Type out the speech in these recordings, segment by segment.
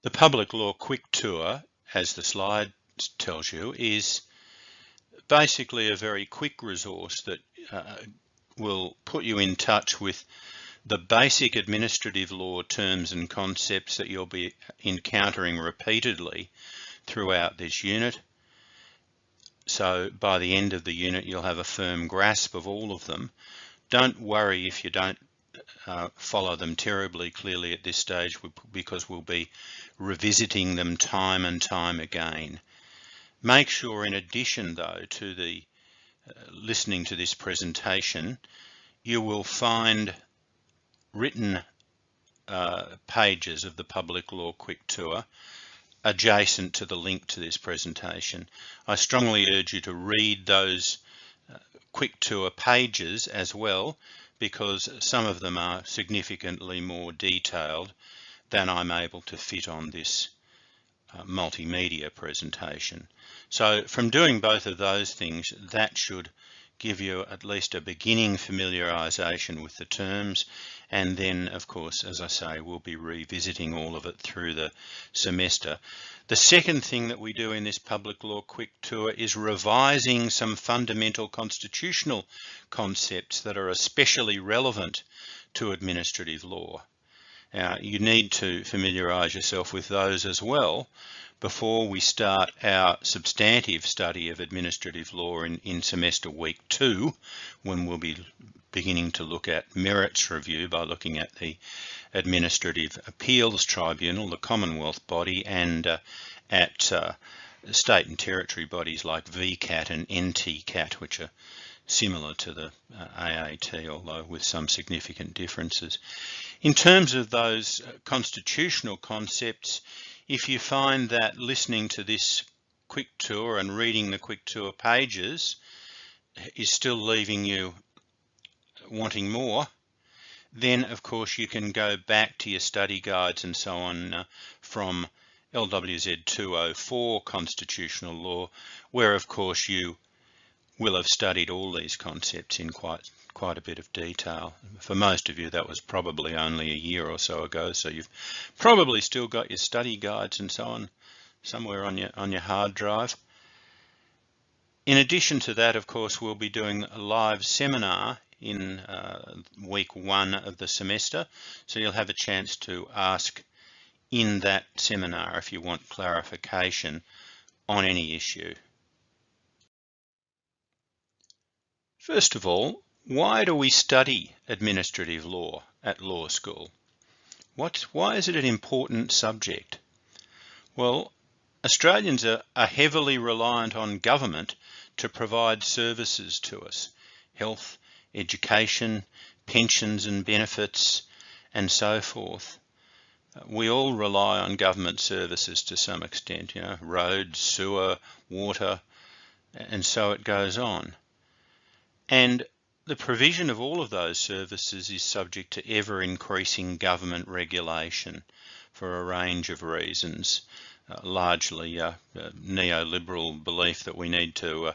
The Public Law Quick Tour, as the slide tells you, is basically a very quick resource that will put you in touch with the basic administrative law terms and concepts that you'll be encountering repeatedly throughout this unit. So by the end of the unit, you'll have a firm grasp of all of them. Don't worry if you don't follow them terribly clearly at this stage, because we'll be revisiting them time and time again. Make sure, in addition though to the listening to this presentation, you will find written pages of the Public Law Quick Tour adjacent to the link to this presentation. I strongly urge you to read those Quick Tour pages as well, because some of them are significantly more detailed than I'm able to fit on this multimedia presentation. So from doing both of those things, that should give you at least a beginning familiarization with the terms, and then of course, as I say, we'll be revisiting all of it through the semester. The second thing that we do in this Public Law Quick Tour is revising some fundamental constitutional concepts that are especially relevant to administrative law. Now, you need to familiarize yourself with those as well before we start our substantive study of administrative law in semester week 2, when we'll be beginning to look at merits review by looking at the Administrative Appeals Tribunal, the Commonwealth body, and at state and territory bodies like VCAT and NTCAT, which are similar to the AAT, although with some significant differences. In terms of those constitutional concepts, if you find that listening to this Quick Tour and reading the Quick Tour pages is still leaving you wanting more, then of course you can go back to your study guides and so on from LWZ 204 Constitutional Law, where of course you will have studied all these concepts in quite a bit of detail. For most of you, that was probably only a year or so ago, so you've probably still got your study guides and so on somewhere on your hard drive. In addition to that, of course, we'll be doing a live seminar in week 1 of the semester, so you'll have a chance to ask in that seminar if you want clarification on any issue. First of all, why do we study administrative law at law school? Why is it an important subject? Well, Australians are heavily reliant on government to provide services to us: health, education, pensions and benefits, and so forth. We all rely on government services to some extent, roads, sewer, water, and so it goes on. And the provision of all of those services is subject to ever-increasing government regulation for a range of reasons, largely neoliberal belief that we need to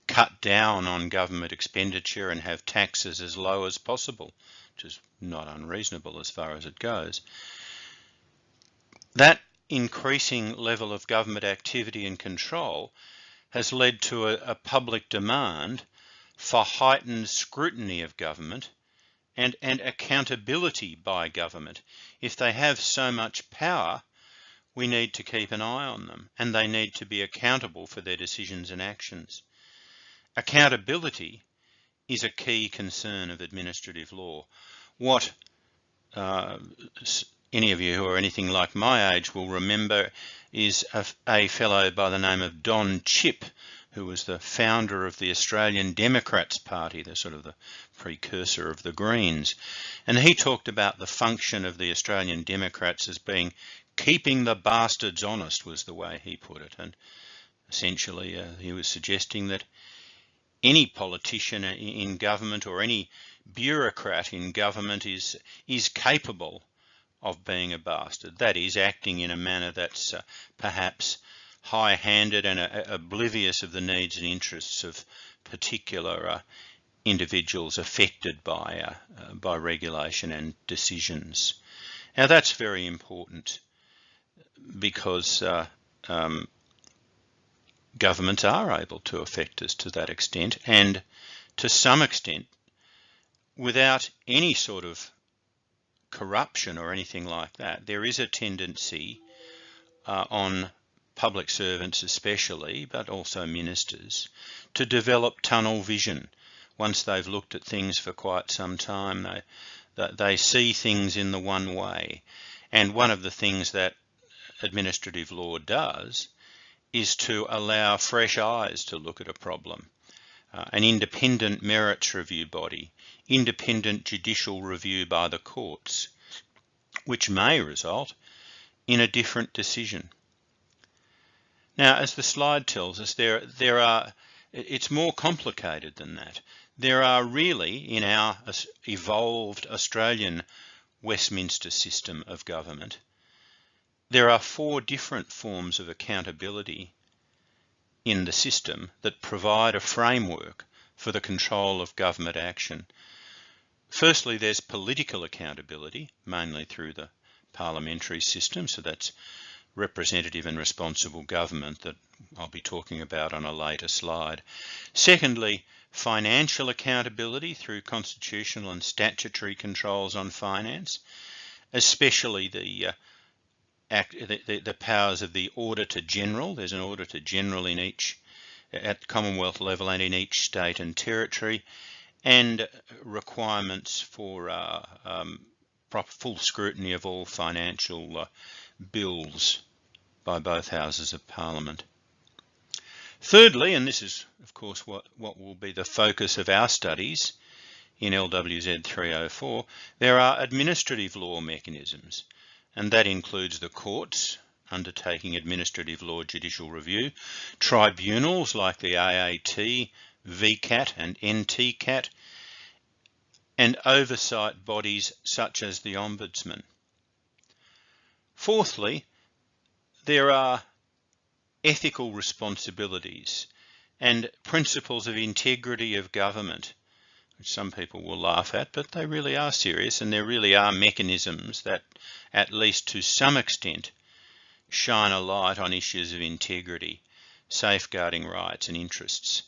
cut down on government expenditure and have taxes as low as possible, which is not unreasonable as far as it goes. That increasing level of government activity and control has led to a public demand for heightened scrutiny of government and accountability by government. If they have so much power, we need to keep an eye on them, and they need to be accountable for their decisions and actions. Accountability is a key concern of administrative law. What any of you who are anything like my age will remember is a fellow by the name of Don Chipp, who was the founder of the Australian Democrats Party, the sort of the precursor of the Greens. And he talked about the function of the Australian Democrats as being keeping the bastards honest, was the way he put it. And essentially he was suggesting that any politician in government or any bureaucrat in government is capable of being a bastard. That is, acting in a manner that's perhaps high-handed and oblivious of the needs and interests of particular individuals affected by regulation and decisions. Now, that's very important. because governments are able to affect us to that extent, and to some extent without any sort of corruption or anything like that. There is a tendency on public servants especially, but also ministers, to develop tunnel vision. Once they've looked at things for quite some time, they see things in the one way. And one of the things that administrative law does is to allow fresh eyes to look at a problem. An independent merits review body, independent judicial review by the courts, which may result in a different decision. Now, as the slide tells us, it's more complicated than that. There are really, in our evolved Australian Westminster system of government, there are 4 different forms of accountability in the system that provide a framework for the control of government action. Firstly, there's political accountability, mainly through the parliamentary system, so that's representative and responsible government that I'll be talking about on a later slide. Secondly, financial accountability through constitutional and statutory controls on finance, especially the powers of the Auditor General. There's an Auditor General at Commonwealth level and in each state and territory, and requirements for full scrutiny of all financial bills by both houses of Parliament. Thirdly, and this is of course what will be the focus of our studies in LWZ 304, there are administrative law mechanisms, and that includes the courts undertaking administrative law judicial review, tribunals like the AAT, VCAT and NTCAT, and oversight bodies such as the Ombudsman. Fourthly, there are ethical responsibilities and principles of integrity of government, which some people will laugh at, but they really are serious, and there really are mechanisms that, at least to some extent, shine a light on issues of integrity, safeguarding rights and interests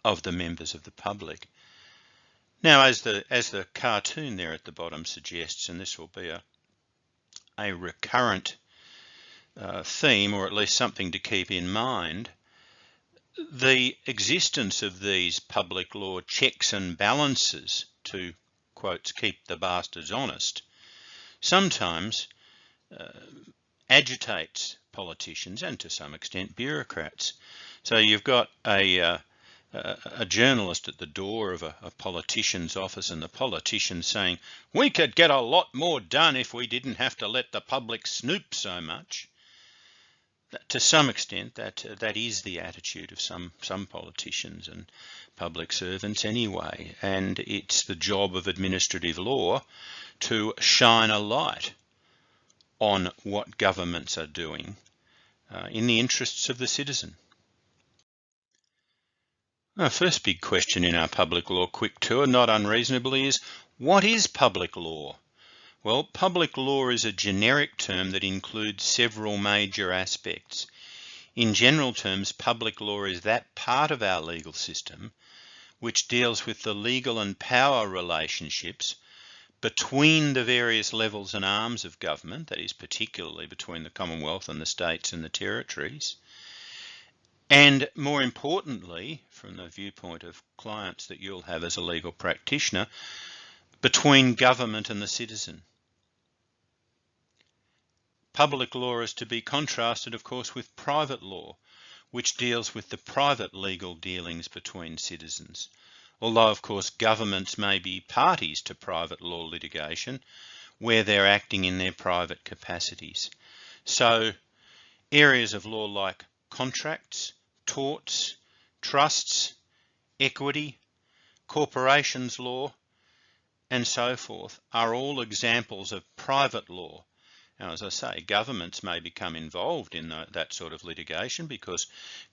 of the members of the public. Now, as the cartoon there at the bottom suggests, and this will be a recurrent theme, or at least something to keep in mind, the existence of these public law checks and balances to, quotes, keep the bastards honest, sometimes agitates politicians and to some extent bureaucrats. So you've got a journalist at the door of a politician's office, and the politician saying, "We could get a lot more done if we didn't have to let the public snoop so much." To some extent, that is the attitude of some politicians and public servants anyway, and it's the job of administrative law to shine a light on what governments are doing in the interests of the citizen. Our first big question in our public law quick tour, not unreasonably, is what is public law? Well, public law is a generic term that includes several major aspects. In general terms, public law is that part of our legal system which deals with the legal and power relationships between the various levels and arms of government, that is particularly between the Commonwealth and the states and the territories, and more importantly, from the viewpoint of clients that you'll have as a legal practitioner, between government and the citizen. Public law is to be contrasted, of course, with private law, which deals with the private legal dealings between citizens. Although, of course, governments may be parties to private law litigation where they're acting in their private capacities. So areas of law like contracts, torts, trusts, equity, corporations law, and so forth are all examples of private law. Now, as I say, governments may become involved in that sort of litigation because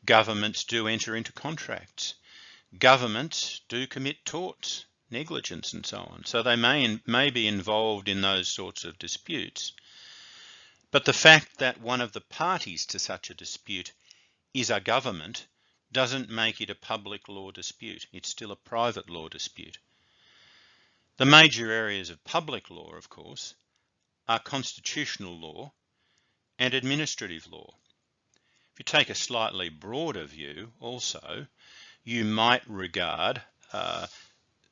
governments do enter into contracts. Governments do commit torts, negligence and so on. So they may be involved in those sorts of disputes. But the fact that one of the parties to such a dispute is a government doesn't make it a public law dispute. It's still a private law dispute. The major areas of public law, of course, are constitutional law and administrative law. If you take a slightly broader view also, you might regard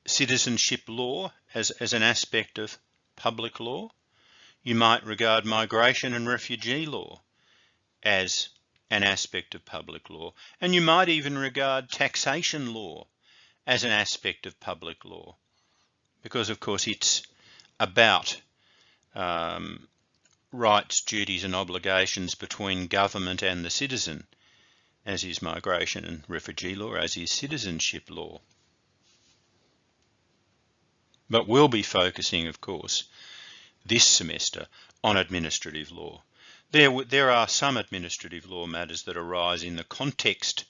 citizenship law as an aspect of public law. You might regard migration and refugee law as an aspect of public law, and you might even regard taxation law as an aspect of public law, because of course it's about rights, duties and obligations between government and the citizen, as is migration and refugee law, as is citizenship law. But we'll be focusing, of course, this semester on administrative law. There are some administrative law matters that arise in the context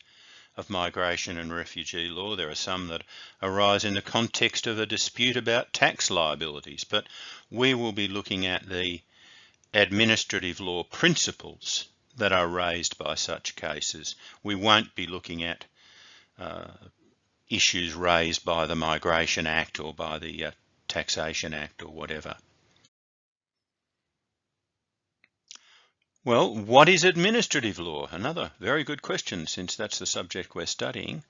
of migration and refugee law. There are some that arise in the context of a dispute about tax liabilities, but we will be looking at the administrative law principles that are raised by such cases. We won't be looking at issues raised by the Migration Act or by the Taxation Act or whatever. Well, what is administrative law? Another very good question, since that's the subject we're studying.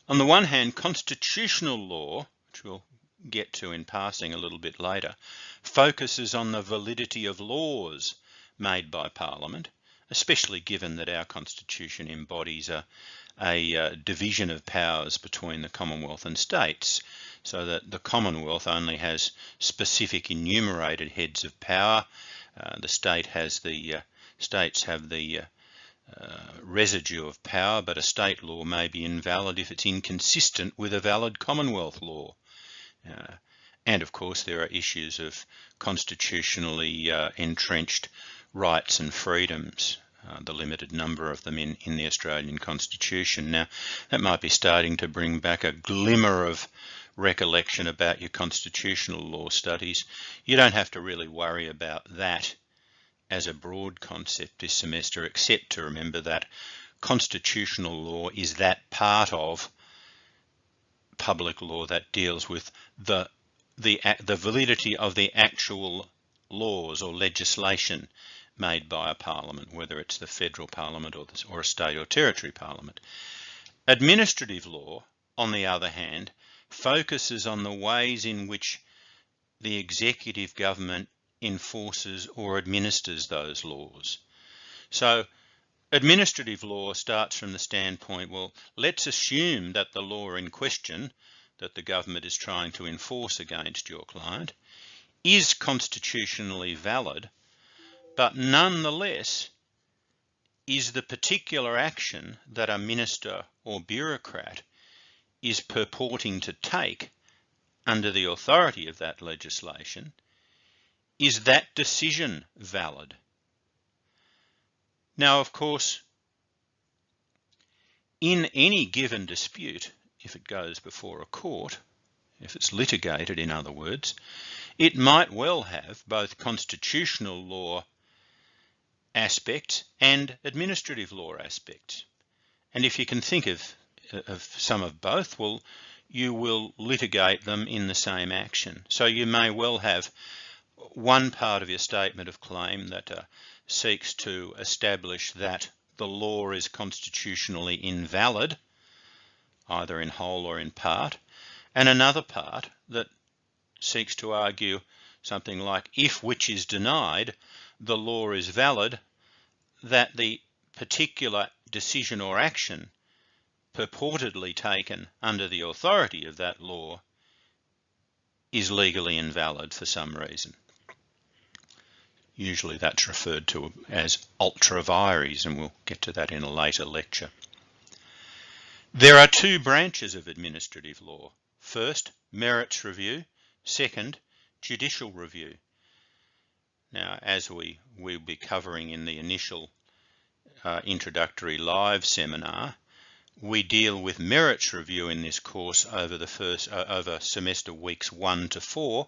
On the one hand, constitutional law, which we'll get to in passing a little bit later, focuses on the validity of laws made by Parliament, especially given that our Constitution embodies a division of powers between the Commonwealth and states, so that the Commonwealth only has specific enumerated heads of power. The states have the residue of power, but a state law may be invalid if it's inconsistent with a valid Commonwealth law. And of course there are issues of constitutionally entrenched rights and freedoms, the limited number of them in the Australian Constitution. Now that might be starting to bring back a glimmer of recollection about your constitutional law studies. You don't have to really worry about that as a broad concept this semester, except to remember that constitutional law is that part of public law that deals with the validity of the actual laws or legislation made by a parliament, whether it's the federal parliament or a state or territory parliament. Administrative law, on the other hand, focuses on the ways in which the executive government enforces or administers those laws. So administrative law starts from the standpoint, well, let's assume that the law in question that the government is trying to enforce against your client is constitutionally valid, but nonetheless is the particular action that a minister or bureaucrat is purporting to take under the authority of that legislation, is that decision valid? Now, of course, in any given dispute, if it goes before a court, if it's litigated, in other words, it might well have both constitutional law aspects and administrative law aspects. And if you can think of some of both, well, you will litigate them in the same action. So you may well have one part of your statement of claim that seeks to establish that the law is constitutionally invalid, either in whole or in part, and another part that seeks to argue something like, if which is denied, the law is valid, that the particular decision or action purportedly taken under the authority of that law is legally invalid for some reason. Usually that's referred to as ultra vires, and we'll get to that in a later lecture. There are two branches of administrative law. First, merits review. Second, judicial review. Now, as we'll be covering in the initial introductory live seminar, we deal with merits review in this course over semester weeks 1 to 4,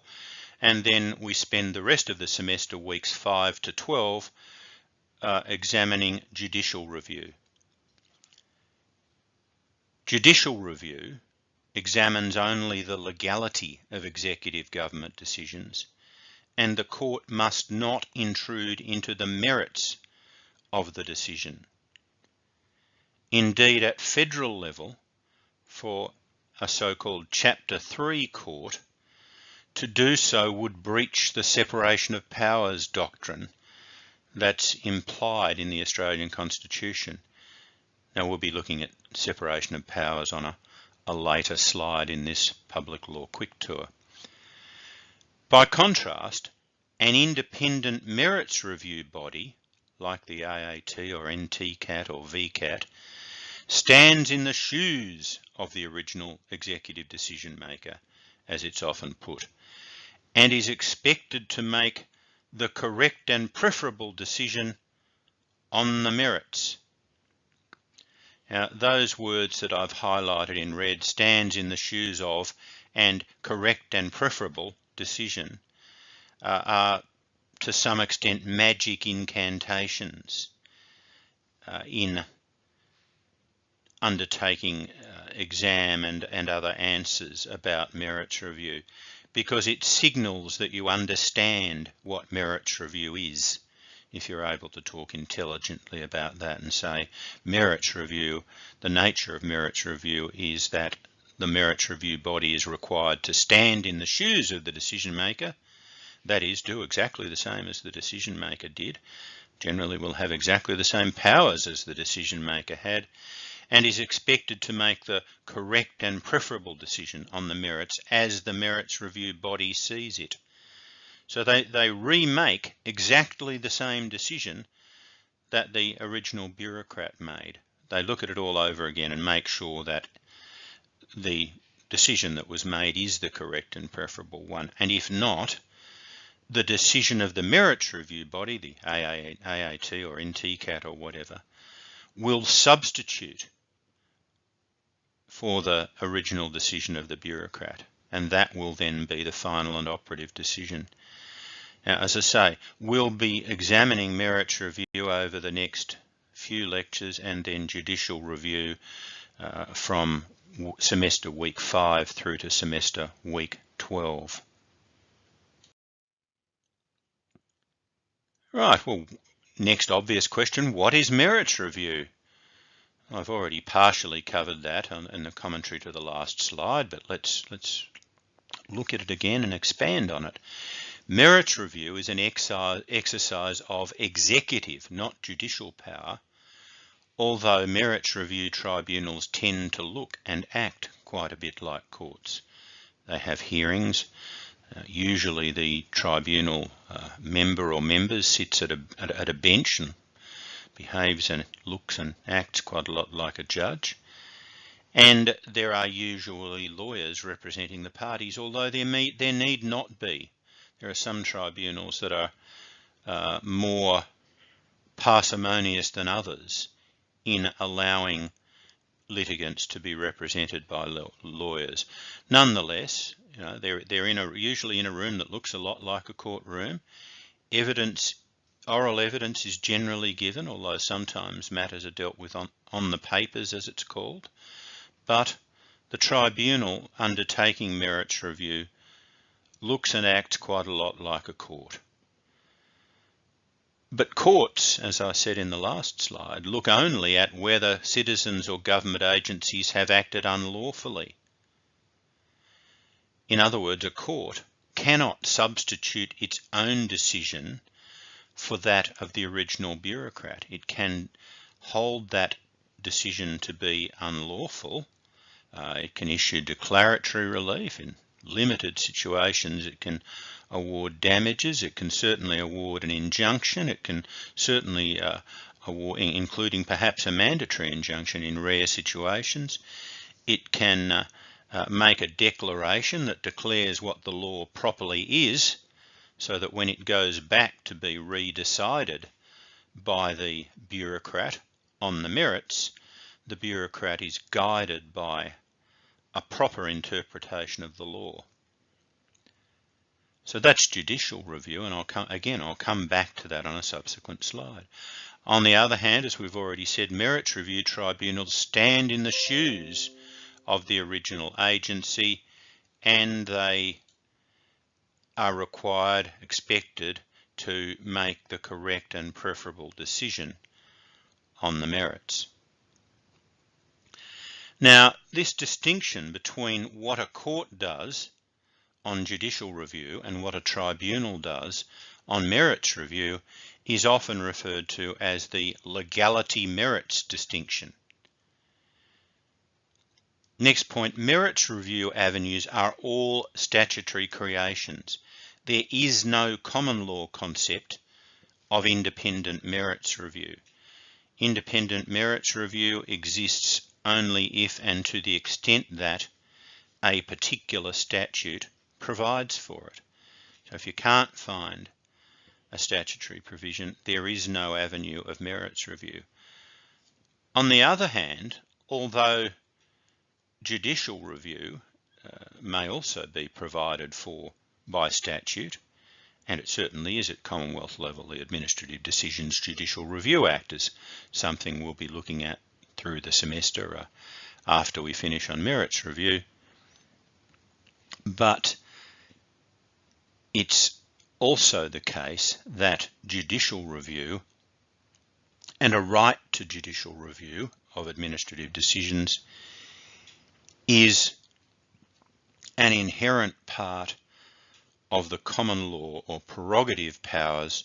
and then we spend the rest of the semester, weeks 5 to 12, examining judicial review. Judicial review examines only the legality of executive government decisions, and the court must not intrude into the merits of the decision. Indeed, at federal level, for a so-called Chapter 3 court, to do so would breach the separation of powers doctrine that's implied in the Australian Constitution. Now, we'll be looking at separation of powers on a later slide in this public law quick tour. By contrast, an independent merits review body, like the AAT or NTCAT or VCAT, stands in the shoes of the original executive decision maker, as it's often put, and is expected to make the correct and preferable decision on the merits. Now, those words that I've highlighted in red, stands in the shoes of and correct and preferable decision, are to some extent magic incantations in undertaking exam and other answers about merits review, because it signals that you understand what merits review is. If you're able to talk intelligently about that and say merits review, the nature of merits review is that the merits review body is required to stand in the shoes of the decision maker, that is, do exactly the same as the decision maker did, generally will have exactly the same powers as the decision maker had, and is expected to make the correct and preferable decision on the merits as the merits review body sees it. So they remake exactly the same decision that the original bureaucrat made. They look at it all over again and make sure that the decision that was made is the correct and preferable one. And if not, the decision of the merits review body, the AAT or NTCAT or whatever, will substitute for the original decision of the bureaucrat, and that will then be the final and operative decision. Now, as I say, we'll be examining merits review over the next few lectures, and then judicial review from semester week 5 through to semester week 12. Right, well, next obvious question, what is merits review? I've already partially covered that in the commentary to the last slide, but let's look at it again and expand on it. Merits review is an exercise of executive, not judicial power, although merits review tribunals tend to look and act quite a bit like courts. They have hearings. Usually the tribunal member or members sits at a bench and behaves and looks and acts quite a lot like a judge. And there are usually lawyers representing the parties, although there need not be. There are some tribunals that are more parsimonious than others in allowing litigants to be represented by lawyers. Nonetheless, they're usually in a room that looks a lot like a courtroom. Oral evidence is generally given, although sometimes matters are dealt with on the papers, as it's called. But the tribunal undertaking merits review looks and acts quite a lot like a court. But courts, as I said in the last slide, look only at whether citizens or government agencies have acted unlawfully. In other words, a court cannot substitute its own decision for that of the original bureaucrat. It can hold that decision to be unlawful. It can issue declaratory relief. In limited situations, it can award damages. It can certainly award an injunction. It can certainly award, including perhaps a mandatory injunction in rare situations. It can make a declaration that declares what the law properly is, so that when it goes back to be re-decided by the bureaucrat on the merits, the bureaucrat is guided by a proper interpretation of the law. So that's judicial review, and I'll come back to that on a subsequent slide. On the other hand, as we've already said, merits review tribunals stand in the shoes of the original agency, and they are required, expected, to make the correct and preferable decision on the merits. Now, this distinction between what a court does on judicial review and what a tribunal does on merits review is often referred to as the legality merits distinction. Next point, merits review avenues are all statutory creations. There is no common law concept of independent merits review. Independent merits review exists only if and to the extent that a particular statute provides for it. So if you can't find a statutory provision, there is no avenue of merits review. On the other hand, although judicial review may also be provided for by statute, and it certainly is at Commonwealth level, the Administrative Decisions Judicial Review Act is something we'll be looking at through the semester after we finish on merits review. But it's also the case that judicial review and a right to judicial review of administrative decisions is an inherent part of the common law or prerogative powers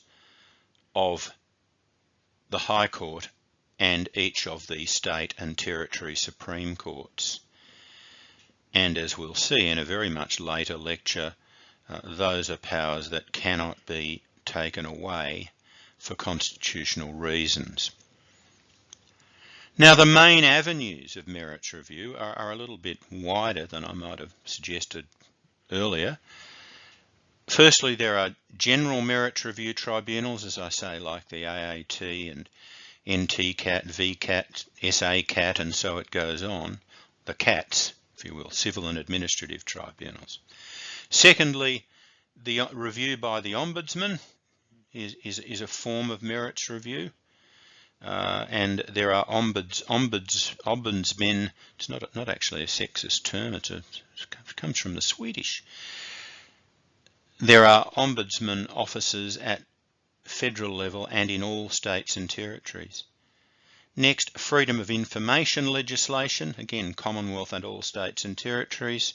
of the High Court and each of the state and territory Supreme Courts. And as we'll see in a very much later lecture, those are powers that cannot be taken away for constitutional reasons. Now, the main avenues of merits review are a little bit wider than I might have suggested earlier. Firstly, there are general merits review tribunals, as I say, like the AAT and NTCAT, VCAT, SACAT, and so it goes on, the CATs, if you will, civil and administrative tribunals. Secondly, the review by the Ombudsman is a form of merits review. And there are ombudsmen. It's not actually a sexist term. It comes from the Swedish. There are ombudsman offices at federal level and in all states and territories. Next, freedom of information legislation. Again, Commonwealth and all states and territories.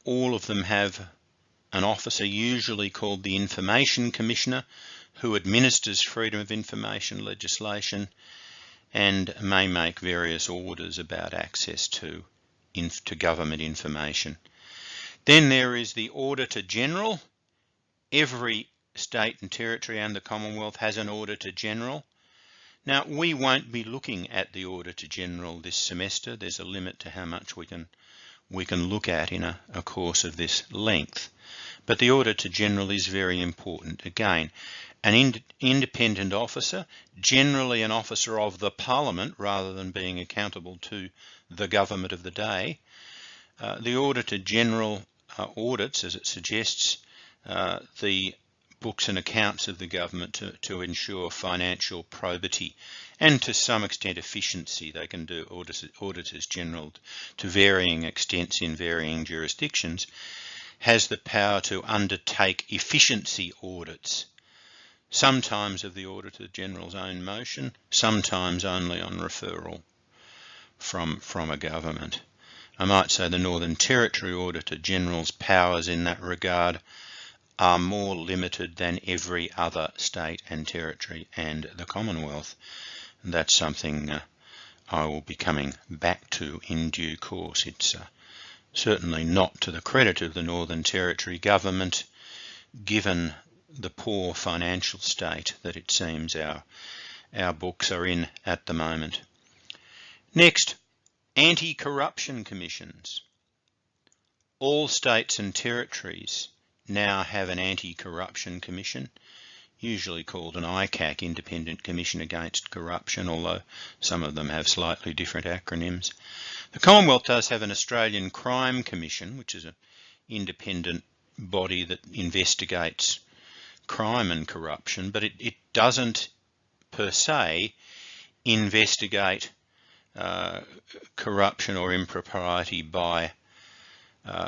All of them have an officer, usually called the Information Commissioner, who administers freedom of information legislation and may make various orders about access to government information. Then there is the Auditor General. Every state and territory and the Commonwealth has an Auditor General. Now, we won't be looking at the Auditor General this semester. There's a limit to how much we can look at in a course of this length. But the Auditor General is very important. Again, an independent officer, generally an officer of the Parliament rather than being accountable to the government of the day. The Auditor General audits, as it suggests, the books and accounts of the government to ensure financial probity and to some extent efficiency. They can do Auditors General to varying extents in varying jurisdictions, has the power to undertake efficiency audits, sometimes of the Auditor General's own motion, sometimes only on referral from a government. I might say the Northern Territory Auditor General's powers in that regard are more limited than every other state and territory and the Commonwealth. And that's something I will be coming back to in due course. It's certainly not to the credit of the Northern Territory government, given the poor financial state that it seems our books are in at the moment. Next, anti-corruption commissions. All states and territories now have an anti-corruption commission, usually called an ICAC, Independent Commission Against Corruption, although some of them have slightly different acronyms. The Commonwealth does have an Australian Crime Commission, which is an independent body that investigates crime and corruption, but it doesn't per se investigate corruption or impropriety by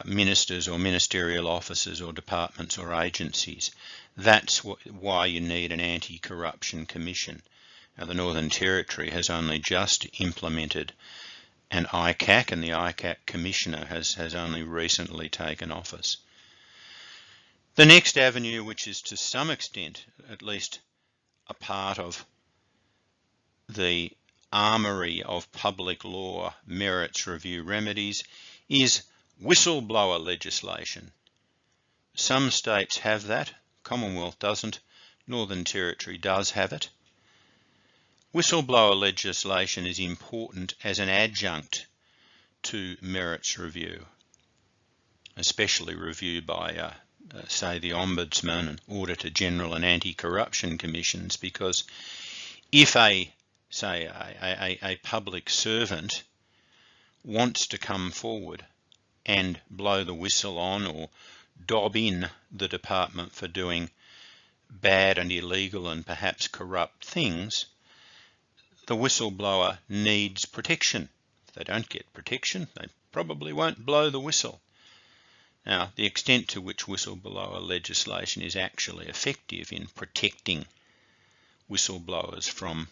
ministers or ministerial officers or departments or agencies. That's why you need an anti-corruption commission. Now, the Northern Territory has only just implemented an ICAC, and the ICAC Commissioner has only recently taken office. The next avenue, which is to some extent at least a part of the armoury of public law merits review remedies, is whistleblower legislation. Some states have that, Commonwealth doesn't, Northern Territory does have it. Whistleblower legislation is important as an adjunct to merits review, especially review by, say, the Ombudsman and Auditor General and Anti-Corruption Commissions, because if a public servant wants to come forward and blow the whistle on or dob in the department for doing bad and illegal and perhaps corrupt things, the whistleblower needs protection. If they don't get protection, they probably won't blow the whistle. Now, the extent to which whistleblower legislation is actually effective in protecting whistleblowers from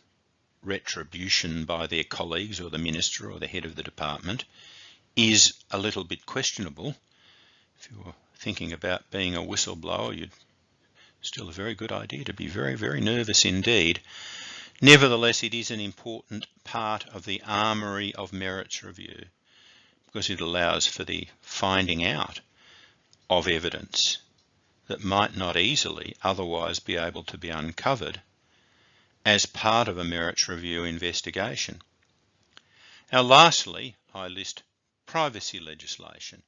retribution by their colleagues or the minister or the head of the department is a little bit questionable. If you're thinking about being a whistleblower, you'd still a very good idea to be very, very nervous indeed. Nevertheless, it is an important part of the armoury of merits review because it allows for the finding out of evidence that might not easily otherwise be able to be uncovered as part of a merits review investigation. Now, lastly, I list privacy legislation.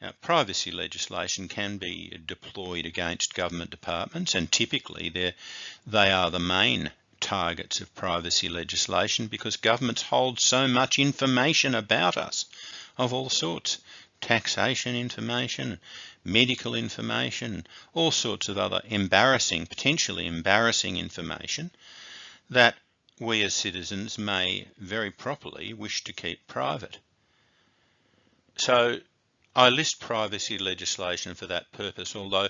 Now, privacy legislation can be deployed against government departments, and typically they are the main targets of privacy legislation because governments hold so much information about us of all sorts. Taxation information, medical information, all sorts of other potentially embarrassing information that we as citizens may very properly wish to keep private. So I list privacy legislation for that purpose, although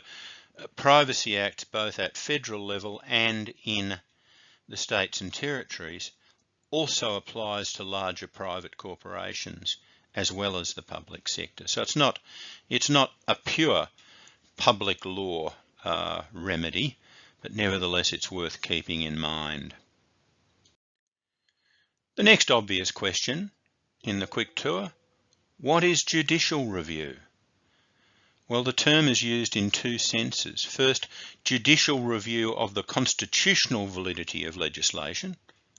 Privacy Acts both at federal level and in the states and territories also applies to larger private corporations as well as the public sector. So it's not a pure public law remedy, but nevertheless it's worth keeping in mind. The next obvious question in the quick tour, what is judicial review? Well, the term is used in two senses. First, judicial review of the constitutional validity of legislation,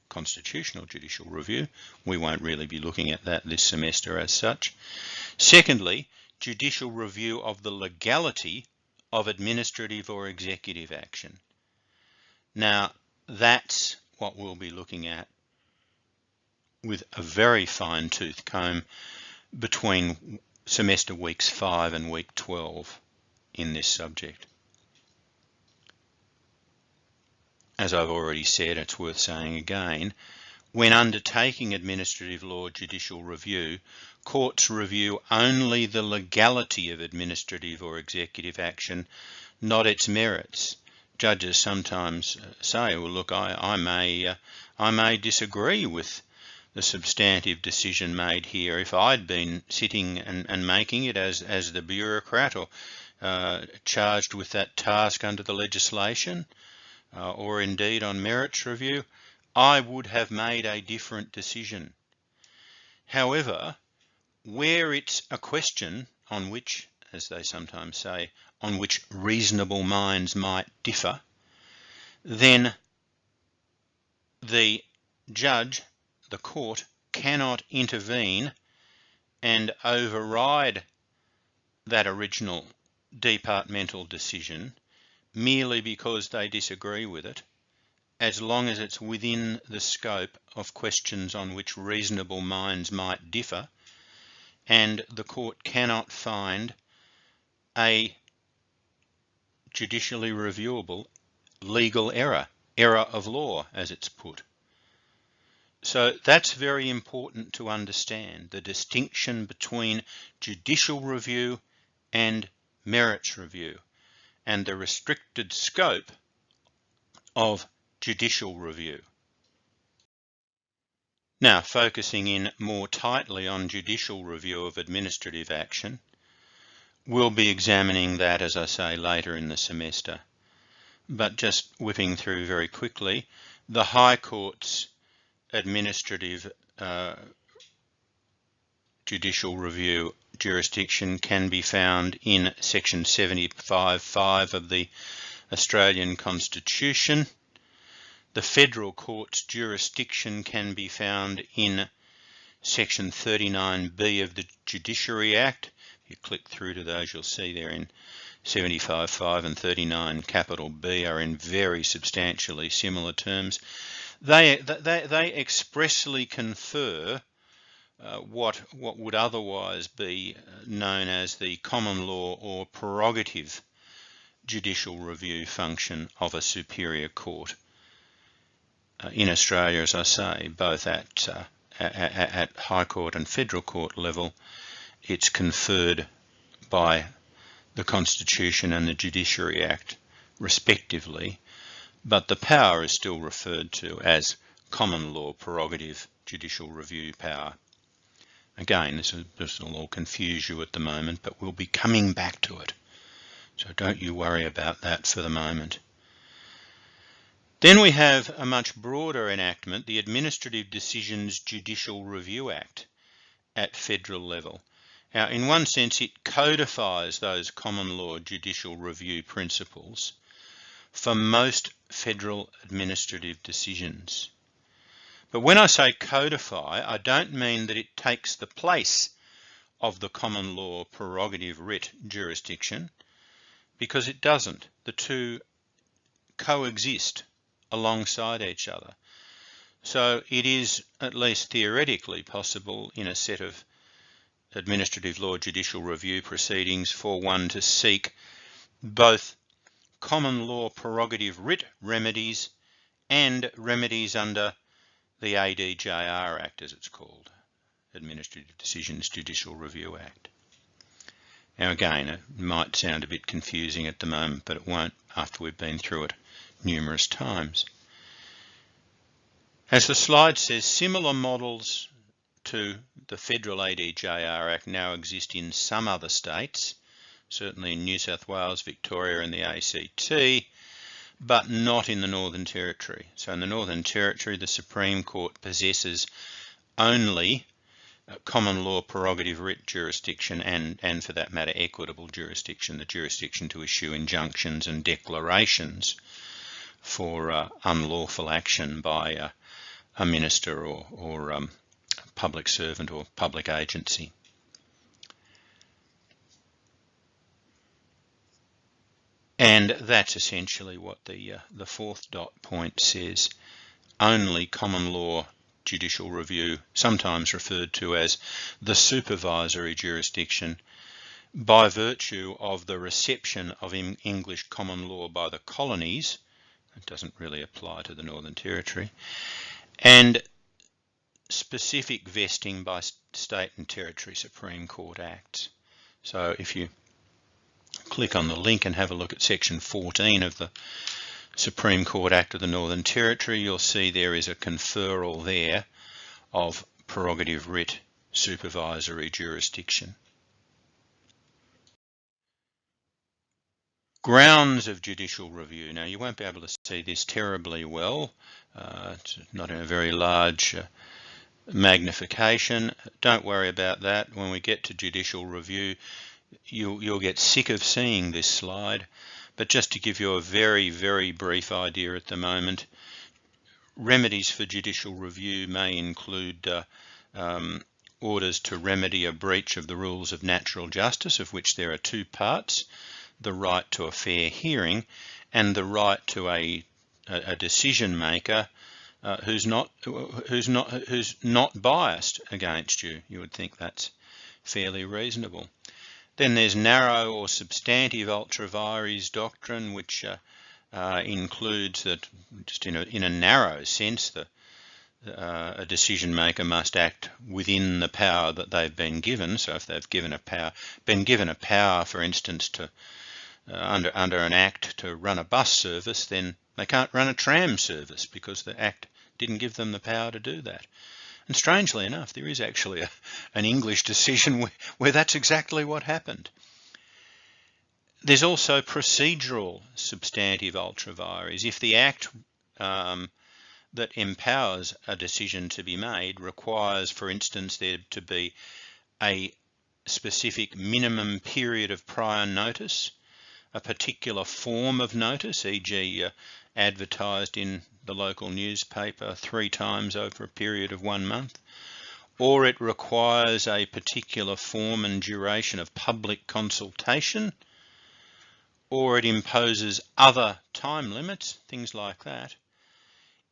constitutional judicial review. We won't really be looking at that this semester as such. Secondly, judicial review of the legality of administrative or executive action. Now, that's what we'll be looking at with a very fine-tooth comb between semester weeks 5 and week 12 in this subject. As I've already said, it's worth saying again, when undertaking administrative law judicial review, courts review only the legality of administrative or executive action, not its merits. Judges sometimes say, well, look, I may disagree with the substantive decision made here. If I'd been sitting and making it as the bureaucrat or charged with that task under the legislation, or indeed on merits review, I would have made a different decision. However, where it's a question on which, as they sometimes say, on which reasonable minds might differ, then the judge, the court, cannot intervene and override that original departmental decision merely because they disagree with it, as long as it's within the scope of questions on which reasonable minds might differ, and the court cannot find a judicially reviewable legal error, error of law as it's put. So that's very important to understand, the distinction between judicial review and merits review, and the restricted scope of judicial review. Now, focusing in more tightly on judicial review of administrative action, we'll be examining that, as I say, later in the semester. But just whipping through very quickly, the High Court's administrative judicial review jurisdiction can be found in section 75(5) of the Australian Constitution. The Federal Court's jurisdiction can be found in section 39B of the Judiciary Act. If you click through to those, you'll see there in 75(5) and 39(B) are in very substantially similar terms. They expressly confer what would otherwise be known as the common law or prerogative judicial review function of a superior court. In Australia, as I say, both at High Court and Federal Court level, it's conferred by the Constitution and the Judiciary Act respectively, but the power is still referred to as common law prerogative judicial review power. Again, this will all confuse you at the moment, but we'll be coming back to it. So don't you worry about that for the moment. Then we have a much broader enactment, the Administrative Decisions Judicial Review Act at federal level. Now, in one sense, it codifies those common law judicial review principles for most federal administrative decisions. But when I say codify, I don't mean that it takes the place of the common law prerogative writ jurisdiction, because it doesn't. The two coexist alongside each other. So it is at least theoretically possible in a set of administrative law judicial review proceedings for one to seek both common law prerogative writ remedies and remedies under the ADJR Act, as it's called, Administrative Decisions Judicial Review Act. Now again, it might sound a bit confusing at the moment, but it won't after we've been through it numerous times. As the slide says, similar models to the Federal ADJR Act now exist in some other states, certainly in New South Wales, Victoria and the ACT, but not in the Northern Territory. So in the Northern Territory, the Supreme Court possesses only common law prerogative writ jurisdiction and for that matter equitable jurisdiction, the jurisdiction to issue injunctions and declarations for unlawful action by a minister or public servant or public agency. And that's essentially what the fourth dot point says. Only common law judicial review, sometimes referred to as the supervisory jurisdiction, by virtue of the reception of English common law by the colonies, it doesn't really apply to the Northern Territory, and specific vesting by state and territory Supreme Court acts. So if you click on the link and have a look at section 14 of the Supreme Court Act of the Northern Territory, you'll see there is a conferral there of prerogative writ supervisory jurisdiction. Grounds of judicial review. Now you won't be able to see this terribly well. It's not in a very large magnification. Don't worry about that. When we get to judicial review, you'll get sick of seeing this slide. But just to give you a very, very brief idea at the moment, remedies for judicial review may include orders to remedy a breach of the rules of natural justice, of which there are two parts: the right to a fair hearing and the right to a decision maker who's not biased against you. You would think that's fairly reasonable. Then there's narrow or substantive ultra vires doctrine, which includes that just in a narrow sense, a decision maker must act within the power that they've been given. So if they've been given a power, for instance, to under an act to run a bus service, then they can't run a tram service because the act didn't give them the power to do that. And strangely enough, there is actually an English decision where that's exactly what happened. There's also procedural substantive ultra vires. If the act that empowers a decision to be made requires, for instance, there to be a specific minimum period of prior notice, a particular form of notice, e.g. Advertised in the local newspaper 3 times over a period of 1 month, or it requires a particular form and duration of public consultation, or it imposes other time limits, things like that,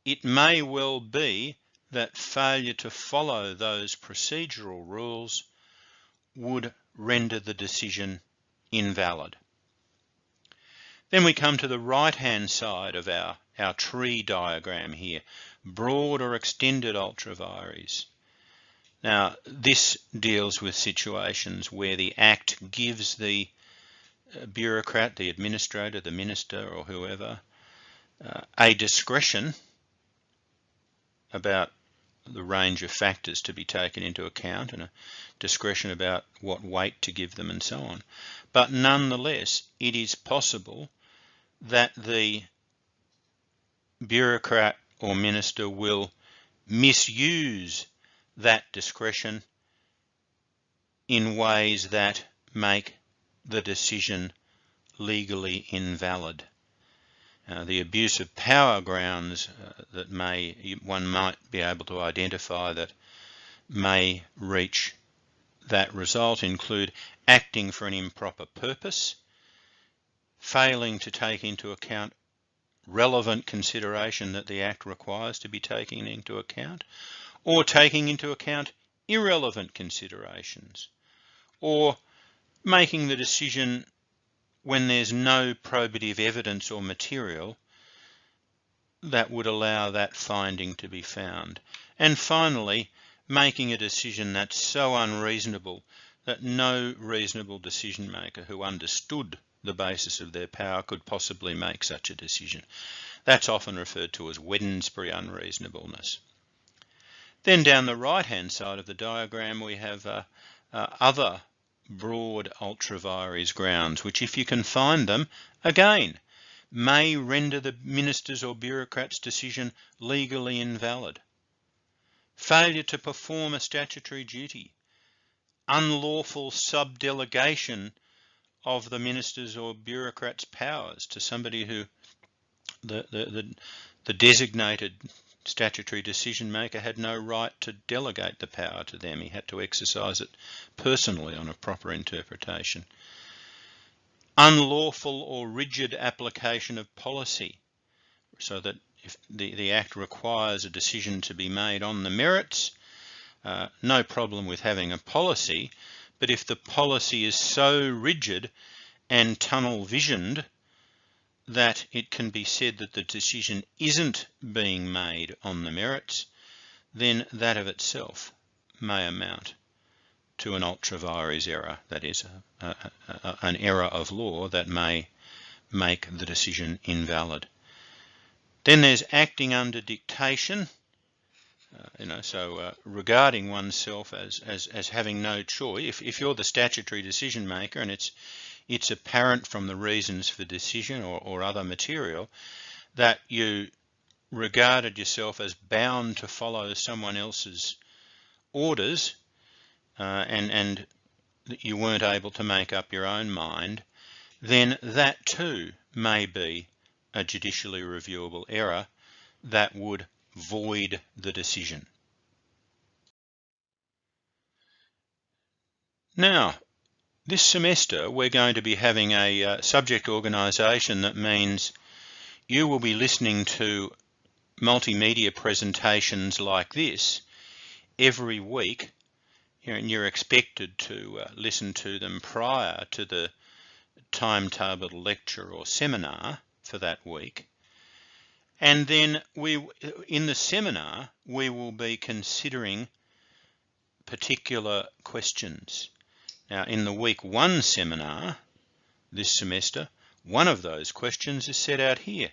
it may well be that failure to follow those procedural rules would render the decision invalid. Then we come to the right-hand side of our tree diagram here, broad or extended ultra vires. Now, this deals with situations where the act gives the bureaucrat, the administrator, the minister, or whoever, a discretion about the range of factors to be taken into account and a discretion about what weight to give them and so on. But nonetheless, it is possible that the bureaucrat or minister will misuse that discretion in ways that make the decision legally invalid. The abuse of power grounds that one might be able to identify that may reach that result include acting for an improper purpose, failing to take into account relevant consideration that the act requires to be taken into account, or taking into account irrelevant considerations, or making the decision when there's no probative evidence or material that would allow that finding to be found. And finally, making a decision that's so unreasonable that no reasonable decision maker who understood the basis of their power could possibly make such a decision. That's often referred to as Wednesbury unreasonableness. Then down the right-hand side of the diagram we have other broad ultra vires grounds, which if you can find them, again, may render the minister's or bureaucrat's decision legally invalid. Failure to perform a statutory duty, unlawful subdelegation of the minister's or bureaucrat's powers to somebody who the designated statutory decision maker had no right to delegate the power to them. He had to exercise it personally on a proper interpretation. Unlawful or rigid application of policy, so that if the Act requires a decision to be made on the merits, no problem with having a policy, but if the policy is so rigid and tunnel visioned that it can be said that the decision isn't being made on the merits, then that of itself may amount to an ultra vires error, that is, an error of law that may make the decision invalid. Then there's acting under dictation, regarding oneself as having no choice. If you're the statutory decision maker and it's apparent from the reasons for decision or other material that you regarded yourself as bound to follow someone else's orders and that you weren't able to make up your own mind, then that too may be a judicially reviewable error that would void the decision. Now, this semester we're going to be having a subject organisation that means you will be listening to multimedia presentations like this every week and you're expected to listen to them prior to the timetabled lecture or seminar for that week. And then in the seminar, we will be considering particular questions. Now, in the week 1 seminar this semester, one of those questions is set out here.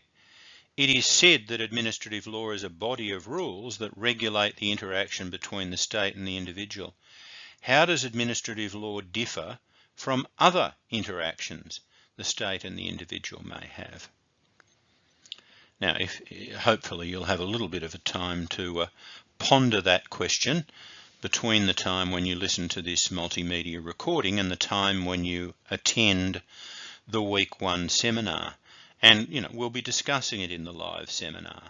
It is said that administrative law is a body of rules that regulate the interaction between the state and the individual. How does administrative law differ from other interactions the state and the individual may have? Now, hopefully you'll have a little bit of a time to ponder that question between the time when you listen to this multimedia recording and the time when you attend the week 1 seminar. And we'll be discussing it in the live seminar.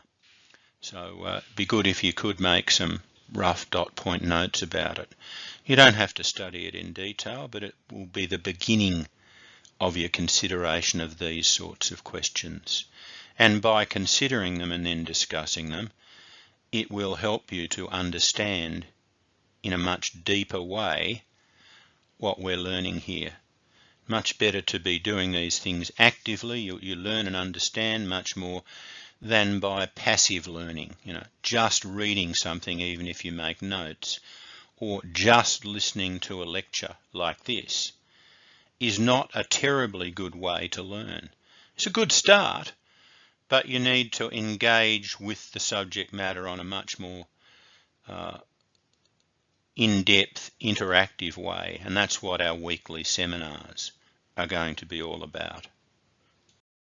So it'd be good if you could make some rough dot point notes about it. You don't have to study it in detail, but it will be the beginning of your consideration of these sorts of questions. And by considering them and then discussing them, it will help you to understand in a much deeper way what we're learning here. Much better to be doing these things actively. You learn and understand much more than by passive learning, just reading something even if you make notes, or just listening to a lecture like this is not a terribly good way to learn. It's a good start, but you need to engage with the subject matter on a much more in-depth, interactive way, and that's what our weekly seminars are going to be all about.